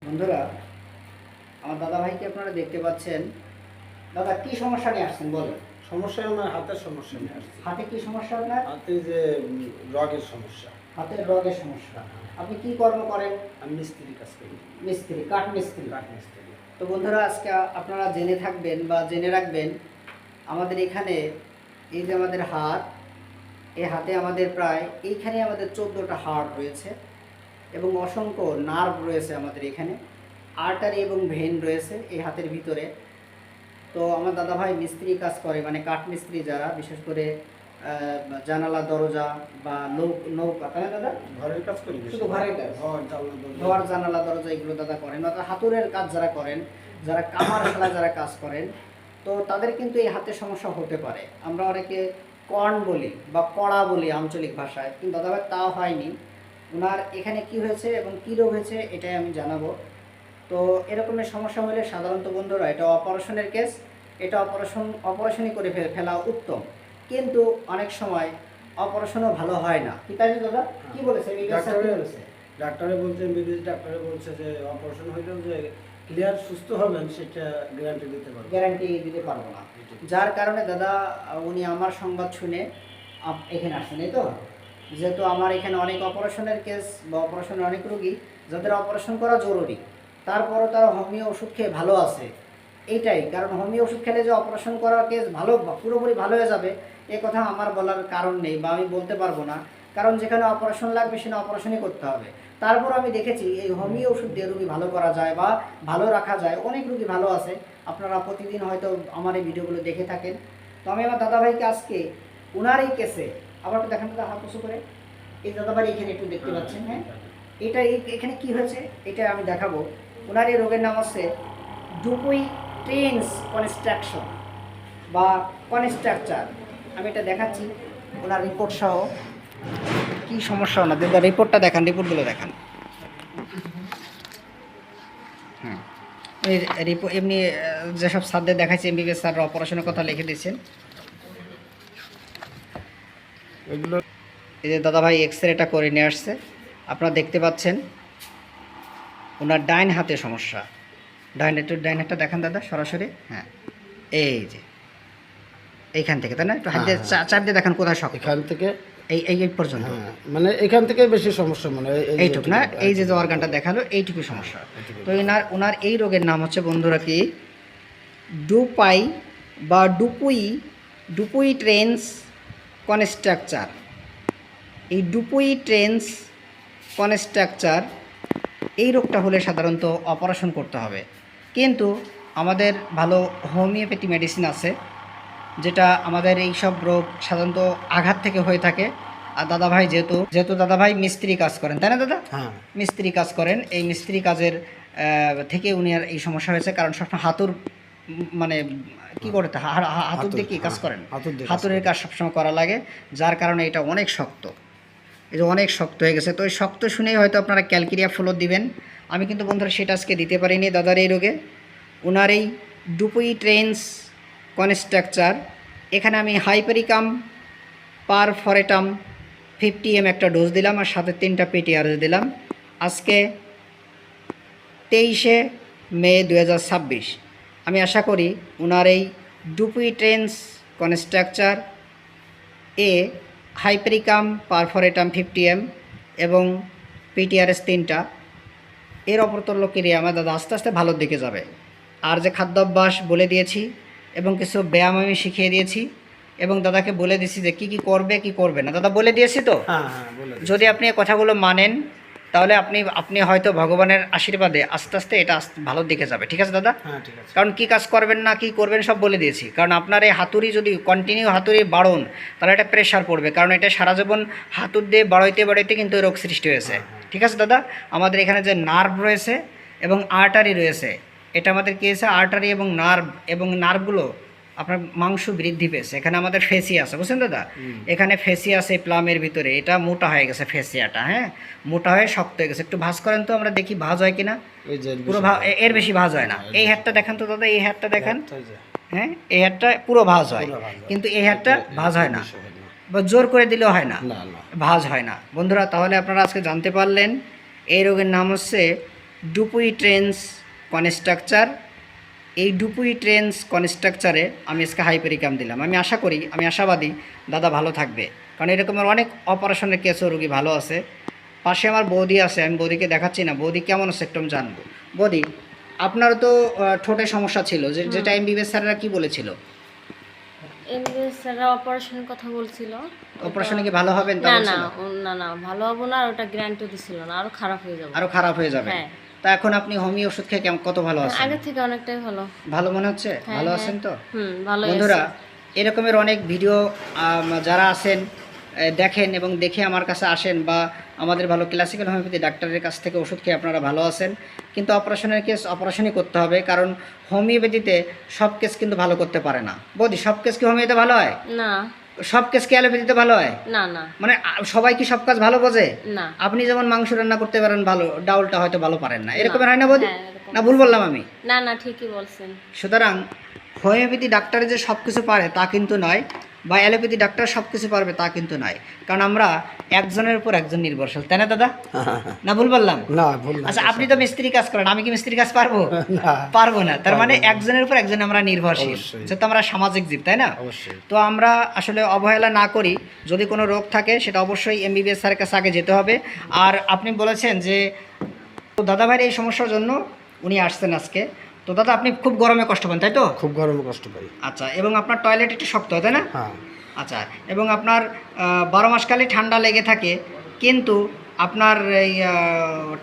বন্ধুরা, আমার দাদা ভাইকে আপনারা দেখতে পাচ্ছেন। দাদা, কি সমস্যা নিয়ে আসছেন বলেন? সমস্যা আমার হাতের সমস্যা নিয়ে আসছে। হাতে কি সমস্যা আপনার? হাতে যে রগের সমস্যা। হাতের রগের সমস্যা। আপনি কি কর্ম করেন? আমি মিস্ত্রি কাজ করি। মিস্ত্রি, কাঠ মিস্ত্রি। কাঠ মিস্ত্রি। তো বন্ধুরা, আজকে আপনারা জেনে থাকবেন বা জেনে রাখবেন, আমাদের এখানে এই যে আমাদের হাত, এই হাতে আমাদের প্রায় এইখানে আমাদের 14টা হাড় রয়েছে এবং অসংখ্য নার্ভ রয়েছে আমাদের এখানে, আর্টারি এবং ভেন রয়েছে এই হাতের ভিতরে। তো আমার দাদা ভাই মিস্ত্রি কাজ করে, মানে কাঠ মিস্ত্রি যারা, বিশেষ করে জানালা দরজা বা নৌকা, তাই না দাদা? ঘরের কাজ করি, শুধু ঘরের কাজ, ঘর জানালা দরজা এগুলো দাদা করেন। অর্থাৎ হাতুড়ের কাজ যারা করেন, যারা কামার শালা যারা কাজ করেন, তো তাদের কিন্তু এই হাতের সমস্যা হতে পারে। আমরা অনেকে কর্ন বলি বা কড়া বলি আঞ্চলিক ভাষায়, কিন্তু দাদা ভাই তা হয়নি। ওনার এখানে কি হয়েছে এবং কী রোগ হয়েছে এটাই আমি জানাবো। তো এরকমের সমস্যা হলে সাধারণত বন্ধুরা এটা অপারেশনের কেস, এটা অপারেশনই করে ফেলা উত্তম, কিন্তু অনেক সময় অপারেশনও ভালো হয় না। কি তাই দাদা? কি বলেছে ডাক্তারে বলছে, বিদেশ ডাক্তারে বলছে যে অপারেশন হইলেও যে ক্লিয়ার সুস্থ হবেন সেটা গ্যারান্টি দিতে পারবো না। যার কারণে দাদা উনি আমার সংবাদ শুনে এখানে আসেন, এই তো। যেহেতু আমার এখানে অনেক অপারেশনের কেস বা অপারেশনের অনেক রোগী যাদের অপারেশন করা জরুরি, তারপরও তারা হোমিও ওষুধ খেয়ে ভালো আছে। এইটাই কারণ, হোমিও ওষুধ খেলে যে অপারেশন করার কেস ভালো পুরোপুরি ভালো হয়ে যাবে এ কথা আমার বলার কারণ নেই বা আমি বলতে পারবো না, কারণ যেখানে অপারেশন লাগবে সেখানে অপারেশনই করতে হবে। তারপর আমি দেখেছি এই হোমিও ওষুধ দিয়ে রুগী ভালো করা যায় বা ভালো রাখা যায়, অনেক রুগী ভালো আছে। আপনারা প্রতিদিন হয়তো আমার এই ভিডিওগুলো দেখে থাকেন। তো আমি আমার দাদাভাইকে আজকে ওনার এই কেসে আবার একটু দেখান দাদা, হাত উঁচু করে। এই দাদাভাই এখানে একটু দেখতে পাচ্ছেন, হ্যাঁ, এটা এখানে কি হয়েছে এটা আমি দেখাবো। ওনার এই রোগের নাম হচ্ছে ডুপুই ট্রেন্স কনস্ট্রাকশন বা কনস্ট্রাকচার। আমি এটা দেখাচ্ছি ওনার রিপোর্ট সহ। কী সমস্যা ওনাদের, রিপোর্টটা দেখান, রিপোর্টগুলো দেখান। হুম, রিপোর্ট এমনি যেসব স্যারদের দেখাচ্ছি, এমবিবিএস স্যাররা অপারেশনের কথা লিখে দিয়েছেন এগুলো। এই যে দাদাভাই এক্স রেটা করে নিয়ে আসছে, আপনারা দেখতে পাচ্ছেন ওনার ডাইন হাতে সমস্যা। ডাইন হাতটা দেখান দাদা সরাসরি, হ্যাঁ, এই যে এইখান থেকে, তাই না? একটু হাত দিয়ে চাপ দিয়ে দেখান কোথায় শক্ত। এখান থেকে এই পর্যন্ত, মানে এখান থেকে বেশি সমস্যা, মানে এইটুকু না, এই যে অর্গানটা দেখালো এইটুকু সমস্যা। তো ওনার এই রোগের নাম হচ্ছে বন্ধুরা কি, ডুপাই বা ডুপুই ট্রেন্স কনস্ট্রাকচার। এই ডুপুই ট্রেন্স কনস্ট্রাকচার এই রোগটা হলে সাধারণত অপারেশন করতে হবে, কিন্তু আমাদের ভালো হোমিওপ্যাথি মেডিসিন আছে যেটা আমাদের এই সব রোগ সাধারণত আঘাত থেকে হয়ে থাকে। আর দাদাভাই যেহেতু দাদাভাই মিস্ত্রি কাজ করেন, তাই না দাদা? হ্যাঁ, মিস্ত্রি কাজ করেন, এই মিস্ত্রি কাজের থেকে উনি আর এই সমস্যা হয়েছে, কারণ সবসময় হাতুর মানে কি করতে হাতুর দিয়ে কি কাজ করেন, হাতুরের কাজ সবসময় করা লাগে, যার কারণে এটা অনেক শক্ত, এই যে অনেক শক্ত হয়ে গেছে। তো এই শক্ত শুনেই হয়তো আপনারা ক্যালকেরিয়া ফ্লোর দিবেন। আমি কিন্তু বন্ধুরা সেটা আজকে দিতে পারিনি দাদার এই রোগে। ওনার এই ডুপুই ট্রেন্স কনস্ট্রাকচার, এখানে আমি হাইপেরিকাম পারফরেটাম 50 ml একটা ডোজ দিলাম আর সাথে 3টা PTRS দিলাম। আজকে 23শে মে 2026। আমি আশা করি ওনার এই ডুপুই ট্রেন্স কনস্ট্রাকচার এ হাইপেরিকাম পারফরেটাম 50 ml এবং PTRS 3টা এর অপরতল্য ক্রিয়া আমার দাদা আস্তে আস্তে ভালোর দিকে যাবে। আর যে খাদ্যাভ্যাস বলে দিয়েছি এবং কিছু ব্যায়াম আমি শিখিয়ে দিয়েছি এবং দাদাকে বলে দিয়েছি যে কী করবে কি করবে না, দাদা বলে দিয়েছি তো। যদি আপনি এই কথাগুলো মানেন তাহলে আপনি হয়তো ভগবানের আশীর্বাদে আস্তে আস্তে এটা ভালোর দিকে যাবে। ঠিক আছে দাদা? হ্যাঁ, ঠিক আছে। কারণ কী কাজ করবেন না কী করবেন সব বলে দিয়েছি। কারণ আপনার এই হাতুড়ি যদি কন্টিনিউ হাতুড়ি বাড়ন তাহলে এটা প্রেশার পড়বে, কারণ এটা সারা জীবন হাতুড় দিয়ে বাড়াইতে কিন্তু রোগ সৃষ্টি হয়েছে। ঠিক আছে দাদা? আমাদের এখানে যে নার্ভ রয়েছে এবং আর্টারি রয়েছে, এটা আমাদের কী হয়েছে, আর্টারি এবং নার্ভগুলো আপনার মাংস বৃদ্ধি পেয়েছে। এখানে আমাদের ফেসিয়া আছে, বুঝছেন দাদা? এখানে ফেসিয়া আছে প্লামের ভিতরে, এটা মোটা হয়ে গেছে ফেসিয়াটা, হ্যাঁ, মোটা হয়ে শক্ত হয়ে গেছে। একটু ভাঁজ করেন তো, আমরা দেখি ভাঁজ হয় কিনা। পুরো এর বেশি ভাঁজ হয় না। এই হাতটা দেখান তো দাদা, এই হাতটা দেখান, হ্যাঁ, এই হাতটা পুরো ভাঁজ হয়, কিন্তু এই হাতটা ভাঁজ হয় না, বা জোর করে দিলেও হয় না, ভাঁজ হয় না। বন্ধুরা, তাহলে আপনারা আজকে জানতে পারলেন এই রোগের নাম হচ্ছে ডুপুই ট্রেন্স কনস্ট্রাকচার। এই ডুপুই ট্রেন্স কনস্ট্রাকচারে আমি আজকে হাইপেরিকাম দিলাম। আমি আশা করি, আমি আশাবাদী দাদা ভালো থাকবে, কারণ এরকমের অনেক অপারেশনের কেসও রোগী ভালো আছে। পাশে আমার বৌদি আছে, আমি বৌদিকে দেখাচ্ছি না, বৌদি কেমন আছে একটু আমি জানবো। বৌদি, আপনারও তো ঠোঁটে সমস্যা ছিল, যেটা এমবিবিএস স্যাররা কি বলেছিল? এমবিএস স্যাররা অপারেশনের কথা বলছিল। অপারেশনে কি ভালো হবেন তা না না বলছিল? না না ভালো হবো না, আর ওটা গ্যারান্টি দিছিল না, আরো খারাপ হয়ে যাবে। আরো খারাপ হয়ে যাবে। হ্যাঁ। তা এখন আপনি হোমিও ওষুধ খেয়ে কত ভালো আছেন? আগের থেকে অনেকটাই ভালো। ভালো মনে হচ্ছে? হ্যাঁ, ভালো হ্যাঁ। আছেন তো? ভালো। বন্ধুরা, এরকমের অনেক ভিডিও যারা আছেন দেখেন এবং দেখে আমার কাছে আসেন, বা আমাদের ভালো ক্লাসিক্যাল হোমিওপ্যাথি ডাক্তারের কাছ থেকে ওষুধ খেয়ে আপনারা ভালো আছেন, কিন্তু অপারেশনের কেস অপারেশনই করতে হবে, কারণ হোমিওপ্যাথিতে সব কেস কিন্তু ভালো করতে পারে না। বৌদি, সব কেস কি হোমিওতে ভালো হয়? না। সব কেস কি অ্যালোপ্যাথিতে ভালো হয়? না না মানে সবাই কি সব কাজ ভালো বোঝে? না। আপনি যেমন মাংস রান্না করতে পারেন ভালো, ডাউলটা হয়তো ভালো পারেন না, এরকম হয় না বৌদি? হ্যাঁ, এরকম। না ভুল বললাম আমি? না না ঠিকই বলছেন। সুতরাং হোমিওপ্যাথি ডাক্তারে যে সব কিছু পারে তা কিন্তু নয়, বা অ্যালোপ্যাথি ডাক্তার সব কিছু পারবে তা কিন্তু নয়, কারণ আমরা একজনের উপর একজন নির্ভরশীল, তাই না দাদা? না ভুল বললাম? না ভুল না। আচ্ছা, আপনি তো মিস্ত্রি কাজ করেন, আমি কি মিস্ত্রি কাজ পারবো? না, পারবো না। তার মানে একজনের উপর একজন আমরা নির্ভরশীল, অবশ্যই। যেহেতু আমরা সামাজিক জীব, তাই না? অবশ্যই। তো আমরা আসলে অবহেলা না করি, যদি কোনো রোগ থাকে সেটা অবশ্যই এমবিবিএস স্যারের কাছে আগে যেতে হবে। আর আপনি বলেছেন যে দাদাভাইয়ের এই সমস্যার জন্য উনি আসছেন আজকে। তো দাদা, আপনি খুব গরমে কষ্ট পান, তাই তো? খুব গরমে কষ্ট পাই। আচ্ছা, এবং আপনার টয়লেট একটু শক্ত হয়, তাই না? হ্যাঁ। আচ্ছা, এবং আপনার 12 মাসকালই ঠান্ডা লেগে থাকে, কিন্তু আপনার এই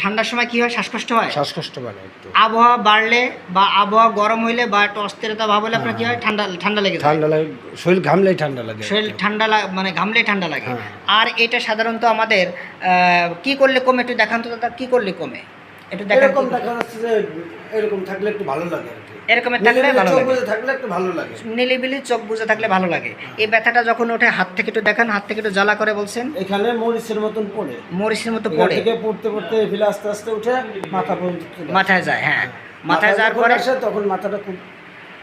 ঠান্ডার সময় কি হয়? শ্বাসকষ্ট হয়? শ্বাসকষ্ট বাড়ে একটু। আবহাওয়া বাড়লে বা আবহাওয়া গরম হইলে বা একটু অস্থিরতা ভাব হলে আপনার কি হয়? ঠান্ডা লেগে যায়। ঠান্ডা লাগে, শরীর ঘামলেই ঠান্ডা লাগে। শরীর ঠান্ডা মানে ঘামলেই ঠান্ডা লাগে। হ্যাঁ। আর এটা সাধারণত আমাদের কি করলে কমে, একটু দেখান তো দাদা, কি করলে কমে একটু দেখান। এরকম দেখা যাচ্ছে যে এরকম থাকলে একটু ভালো লাগে আর কি। এরকম থাকলে ভালো চোখ লাগে, বুজে থাকলে একটু ভালো লাগে। নিলিবিলি চোখ বুজে থাকলে ভালো লাগে। এই ব্যথাটা যখন ওঠে, হাত থেকে একটু দেখান, হাত থেকে একটু জ্বালা করে বলছেন। এখানে মরিচের মতন পড়ে, মরিচের মতো এখান পড়ে থেকে পড়তে পড়তে ফিরে আস্তে আস্তে উঠে মাথা পর্যন্ত চলে আসে। মাথায় যায়। হ্যাঁ, মাথায় যাওয়ার যখন পরে আসে তখন মাথাটা খুব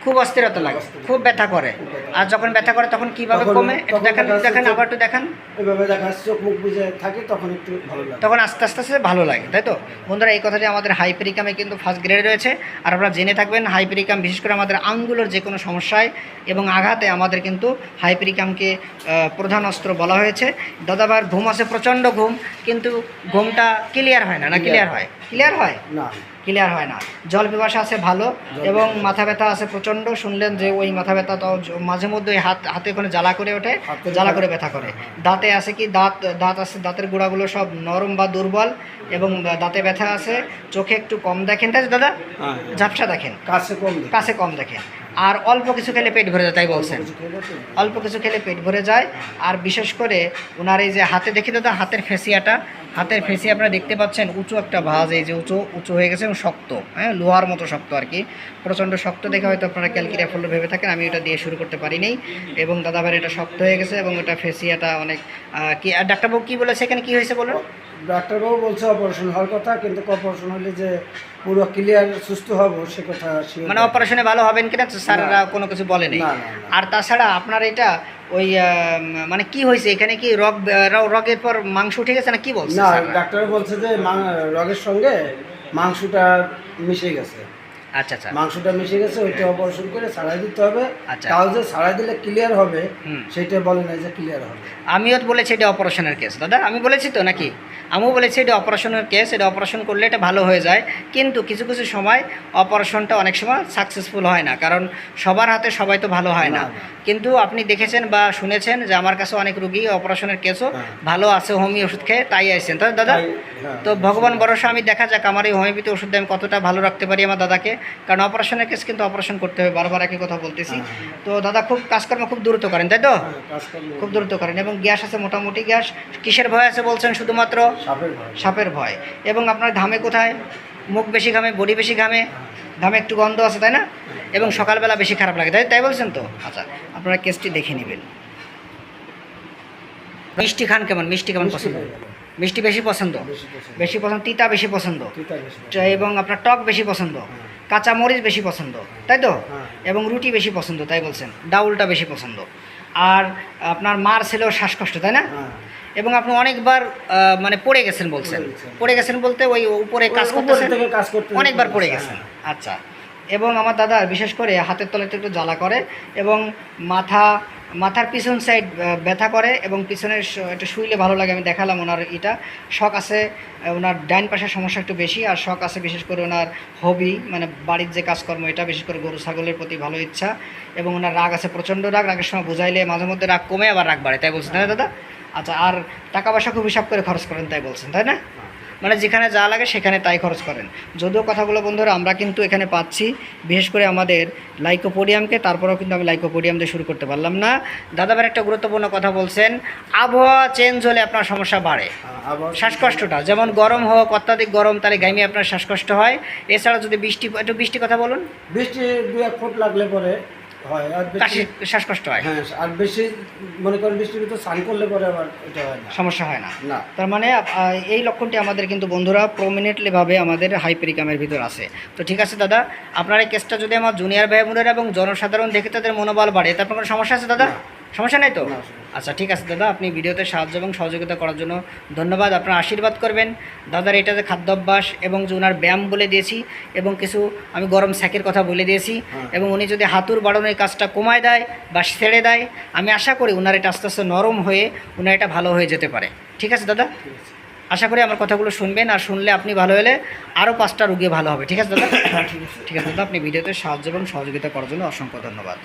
খুব অস্থিরতা লাগে, খুব ব্যথা করে। আর যখন ব্যথা করে তখন কিভাবে তখন- কমে একটু তখন দেখান, দেখা যাচ্ছে দেখান, চোখ- আবার একটু দেখান। এভাবে দেখা যাচ্ছে চোখ মুখ বুঝে থাকে, তখন একটু ভালো লাগে। তখন আস্তে আস্তে আস্তে ভালো লাগে, তাই তো? বন্ধুরা, এই কথাটি আমাদের হাইপেরিকামে কিন্তু ফার্স্ট গ্রেড রয়েছে। আর আপনারা জেনে থাকবেন, হাইপেরিকাম বিশেষ করে আমাদের আঙ্গুলের যে কোনো সমস্যায় এবং আঘাতে আমাদের কিন্তু হাইপেরিকামকে প্রধান অস্ত্র বলা হয়েছে। দাদাভাইয়ের ঘুম আছে, প্রচণ্ড ঘুম, কিন্তু ঘুমটা ক্লিয়ার হয় না। ক্লিয়ার হয়? ক্লিয়ার হয়? না, ক্লিয়ার হয় না। জল পিপাসা আছে ভালো, এবং মাথা ব্যথা আছে প্রচণ্ড। শুনলেন যে ওই মাথা ব্যথা তো মাঝে মধ্যে ওই হাতে ওখানে জ্বালা করে ওঠে, হাতে জ্বালা করে ব্যথা করে। দাঁতে আছে কি, দাঁত আছে, দাঁতের গোড়াগুলো সব নরম বা দুর্বল, এবং দাঁতে ব্যথা আছে। চোখে একটু কম দেখেন, তাই তো দাদা? হ্যাঁ। ঝাপসা দেখেন, কাছে কম দেখি। কাছে কম দেখেন। আর অল্প কিছু খেলে পেট ভরে যায়, তাই বলছেন? কিছু খেলে তো অল্প কিছু খেলে পেট ভরে যায়। আর বিশেষ করে ওনার এই যে হাতে, দেখি দাদা হাতের ফেসিয়াটা, হাতের ফেসিয়া আপনারা দেখতে পাচ্ছেন, উঁচু একটা ভাঁজ, এই যে উঁচু হয়ে গেছে এবং শক্ত, হ্যাঁ, লোহার মতো শক্ত আর কি, প্রচণ্ড শক্ত দেখে হয়তো আপনারা ক্যালকিরিয়া ফল ভেবে থাকেন। আমি এটা দিয়ে শুরু করতে পারিনি, এবং দাদাভাইয়ের এটা শক্ত হয়ে গেছে, এবং এটা ফেসিয়াটা অনেক কি। আর ডাক্তারবাবু কী বলেছে, এখানে কী হয়েছে বলুন? ডাক্তারবাবু বলছে অপারেশন হওয়ার কথা, কিন্তু অপারেশন হলে যে পুরো ক্লিয়ার সুস্থ হবো সে কথা sure মানে না। অপারেশনে ভালো হবেন কিনা স্যাররা কোনো কিছু বলেনি। না, না, না। আর তাছাড়া আপনার এটা ওই মানে কি হয়েছে এখানে, কি রগের পর মাংস উঠে গেছে না কি বলছে না, স্যাররা? ডাক্তার বলছে যে রগের সঙ্গে মাংসটা মিশে গেছে। আচ্ছা আচ্ছা। মাংসটা মিশে গেছে, ওইটা অপারেশন করে ছাড়াই দিতে হবে। আচ্ছা। তাও যে ছাড়াই দিলে ক্লিয়ার হবে হুম। সেটা বলে না যে ক্লিয়ার হবে। আমিও তো বলেছি এটা অপারেশনের কেস, দাদা আমি বলেছি তো নাকি? আমিও বলেছি এটা অপারেশনের কেস, এটা অপারেশন করলে এটা ভালো হয়ে যায়, কিন্তু কিছু কিছু সময় অপারেশনটা অনেক সময় সাকসেসফুল হয় না, কারণ সবার হাতে সবাই তো ভালো হয় না। না, না। কিন্তু আপনি দেখেছেন বা শুনেছেন যে আমার কাছে অনেক রুগী অপারেশনের কেসও হ্যাঁ। ভালো আছে, হোমিও ওষুধ খেয়ে তাই আসছেন, তাই দাদা? হ্যাঁ। তো ভগবান ভরসা, আমি দেখা যাক আমার এই হোমিওপ্যাথি ওষুধ দিয়ে আমি কতটা ভালো রাখতে পারি আমার দাদাকে, কারণ অপারেশনের কেস কিন্তু অপারেশন করতে হবে, বারবার একই কথা বলতেছি। হ্যাঁ। তো দাদা খুব কাজকর্ম খুব দ্রুত করেন, তাই তো? হ্যাঁ, কাজ করলে খুব দ্রুত করেন, এবং গ্যাস আছে মোটামুটি গ্যাস। কিসের ভয় আছে বলছেন? শুধুমাত্র সাপের ভয়। সাপের ভয়। এবং আপনার ঘামে কোথায়? মুখ বেশি ঘামে, বডি বেশি ঘামে, ঘামে একটু গন্ধ আছে, তাই না? এবং সকালবেলা বেশি খারাপ লাগে, তাই বলছেন তো? আচ্ছা, আপনারা কেসটি দেখে নেবেন। মিষ্টি খান কেমন? মিষ্টি কেমন পছন্দ? মিষ্টি বেশি পছন্দ? বেশি পছন্দ। বেশি পছন্দ। তিতা বেশি পছন্দ? তিতা বেশি পছন্দ। এবং আপনার টক বেশি পছন্দ? কাঁচা মরিচ বেশি পছন্দ, তাই তো? হ্যাঁ। এবং রুটি বেশি পছন্দ, তাই বলছেন? ডাউলটা বেশি পছন্দ। আর আপনার মার ছেলেও শ্বাসকষ্ট, তাই না? হ্যাঁ। এবং আপনি অনেকবার মানে পড়ে গেছেন বলছেন, পড়ে গেছেন বলতে ওই উপরে কাজ উপর করতেছেন, থেকে কাজ করতে অনেকবার পড়ে গেছেন। আচ্ছা, এবং আমার দাদা বিশেষ করে হাতের তলাতে একটু জ্বালা করে এবং মাথার পিছন সাইড ব্যথা করে এবং পিছনের একটু শুইলে ভালো লাগে। আমি দেখালাম ওনার এটা শখ আছে, ওনার ডাইন পাশের সমস্যা একটু বেশি, আর শখ আছে বিশেষ করে ওনার হবি মানে বাড়ির যে কাজকর্ম, এটা বিশেষ করে গরু ছাগলের প্রতি ভালো ইচ্ছা, এবং ওনার রাগ আছে প্রচণ্ড রাগ, রাগের সময় বুঝাইলে মাঝে মধ্যে রাগ কমে আবার রাগ বাড়ে, তাই বলছেন তাই না দাদা? আচ্ছা, আর টাকা পয়সা খুব হিসাব করে খরচ করেন তাই বলছেন তাই না? মানে যেখানে যা লাগে সেখানে তাই খরচ করেন। যদিও কথাগুলো বন্ধুরা আমরা কিন্তু এখানে পাচ্ছি বিশেষ করে আমাদের লাইকোপোডিয়ামকে, তারপরেও কিন্তু আমি লাইকোপোডিয়াম দিয়ে শুরু করতে পারলাম না। দাদাবার একটা গুরুত্বপূর্ণ কথা বলছেন, আবহাওয়া চেঞ্জ হলে আপনার সমস্যা বাড়ে, আবার শ্বাসকষ্টটা, যেমন গরম হোক, অত্যাধিক গরম তাহলে গাইমে আপনার শ্বাসকষ্ট হয়। এছাড়া যদি বৃষ্টি কথা বলুন, বৃষ্টি 2-1 ফুট লাগলে পরে হয়, আর বেশি কাশি শ্বাসকষ্ট হয়, হ্যাঁ, আর বেশি মনে করেন বৃষ্টির ভিতর স্নান করলে পরে আবার এটা হয় না। সমস্যা হয় না। না। তার মানে এই লক্ষণটি আমাদের কিন্তু বন্ধুরা প্রমিনেন্টলিভাবে আমাদের হাইপেরিকামের ভিতর আছে। তো ঠিক আছে দাদা, আপনার এই কেসটা যদি আমার জুনিয়র ভাই বোনেরা এবং জনসাধারণ দেখে তাদের মনোবল বাড়ে, তারপর কোনো সমস্যা আছে দাদা? সমস্যা নেই তো? না। আচ্ছা ঠিক আছে দাদা, আপনি ভিডিওতে সাহায্য এবং সহযোগিতা করার জন্য ধন্যবাদ। আপনার আশীর্বাদ করবেন দাদার এটা যে খাদ্যাভ্যাস এবং যে ওনার ব্যায়াম বলে দিয়েছি এবং কিছু আমি গরম স্যাকের কথা বলে দিয়েছি, এবং উনি যদি হাতুর বাড়ানোর এই কাজটা কমায় দেয় বা ছেড়ে দেয়, আমি আশা করি ওনার এটা আস্তে আস্তে নরম হয়ে ওনার এটা ভালো হয়ে যেতে পারে। ঠিক আছে দাদা, আশা করি আমার কথাগুলো শুনবেন, আর শুনলে আপনি ভালো হলে আরও 5টা রোগী ভালো হবে। ঠিক আছে দাদা? ঠিক আছে দাদা, আপনি ভিডিওতে সাহায্য এবং সহযোগিতা করার জন্য অসংখ্য ধন্যবাদ।